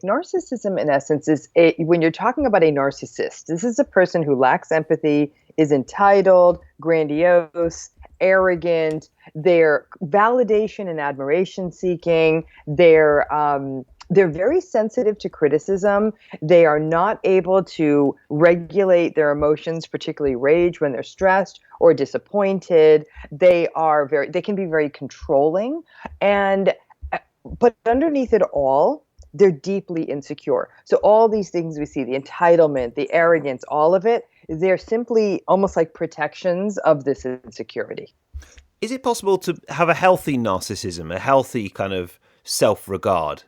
Narcissism, in essence, when you're talking about a narcissist, this is a person who lacks empathy, is entitled, grandiose, arrogant. They're validation and admiration seeking. They're very sensitive to criticism. They are not able to regulate their emotions, particularly rage when they're stressed or disappointed. They can be very controlling, and but underneath it all, they're deeply insecure. So all these things we see, the entitlement, the arrogance, all of it, they're simply almost like protections of this insecurity. Is it possible to have a healthy narcissism, a healthy kind of self-regard?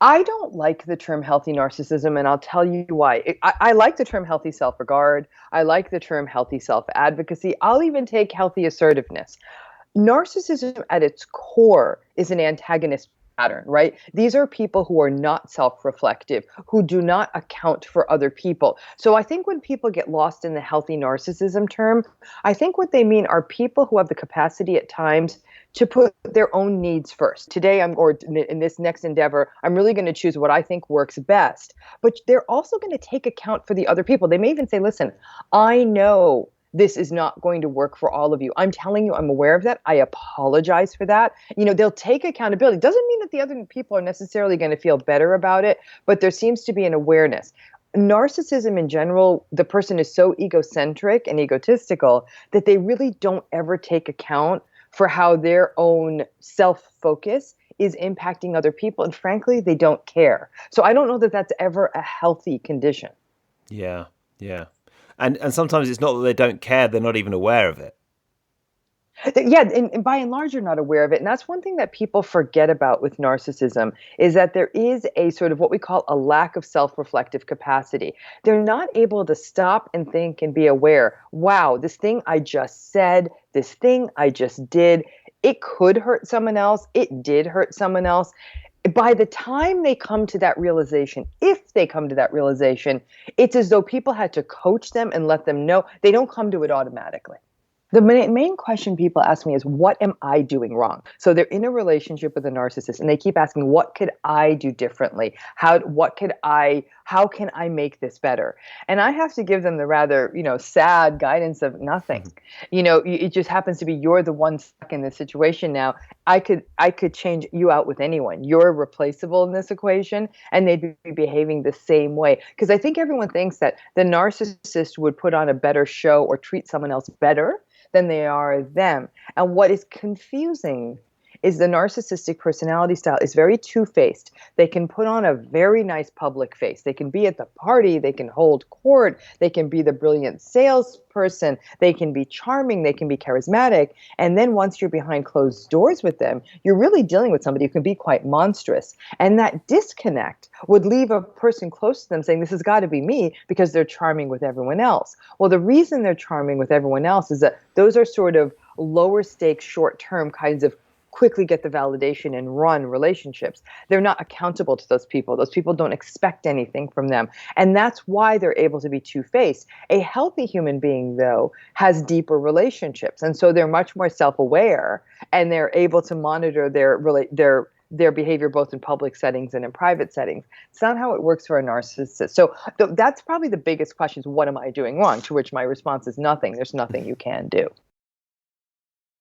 I don't like the term healthy narcissism, and I'll tell you why. I like the term healthy self-regard. I like the term healthy self-advocacy. I'll even take healthy assertiveness. Narcissism at its core is an antagonist pattern, right? These are people who are not self-reflective, who do not account for other people. So I think when people get lost in the healthy narcissism term, I think what they mean are people who have the capacity at times to put their own needs first. Today, or in this next endeavor, I'm really going to choose what I think works best. But they're also going to take account for the other people. They may even say, listen, I know this is not going to work for all of you. I'm telling you, I'm aware of that. I apologize for that. They'll take accountability. Doesn't mean that the other people are necessarily going to feel better about it, but there seems to be an awareness. Narcissism in general, the person is so egocentric and egotistical that they really don't ever take account for how their own self-focus is impacting other people. And frankly, they don't care. So I don't know that that's ever a healthy condition. Yeah, yeah. And sometimes it's not that they don't care, they're not even aware of it. Yeah, and by and large, you're not aware of it. And that's one thing that people forget about with narcissism is that there is a sort of what we call a lack of self-reflective capacity. They're not able to stop and think and be aware, wow, this thing I just said, this thing I just did, it could hurt someone else, it did hurt someone else. By the time they come to that realization, if they come to that realization, it's as though people had to coach them and let them know. They don't come to it automatically. The main question people ask me is, what am I doing wrong? So they're in a relationship with a narcissist and they keep asking, what could I do differently? How can I make this better? And I have to give them the rather, sad guidance of nothing. It just happens to be you're the one stuck in this situation now. I could change you out with anyone. You're replaceable in this equation, and they'd be behaving the same way. Because I think everyone thinks that the narcissist would put on a better show or treat someone else better than they are them. And what is confusing is the narcissistic personality style is very two-faced. They can put on a very nice public face. They can be at the party. They can hold court. They can be the brilliant salesperson. They can be charming. They can be charismatic. And then once you're behind closed doors with them, you're really dealing with somebody who can be quite monstrous. And that disconnect would leave a person close to them saying, this has got to be me, because they're charming with everyone else. Well, the reason they're charming with everyone else is that those are sort of lower stakes, short-term kinds of quickly get the validation and run relationships. They're not accountable to those people. Those people don't expect anything from them. And that's why they're able to be two-faced. A healthy human being, though, has deeper relationships. And so they're much more self-aware, and they're able to monitor their behavior both in public settings and in private settings. It's not how it works for a narcissist. So that's probably the biggest question is, what am I doing wrong? To which my response is nothing. There's nothing you can do.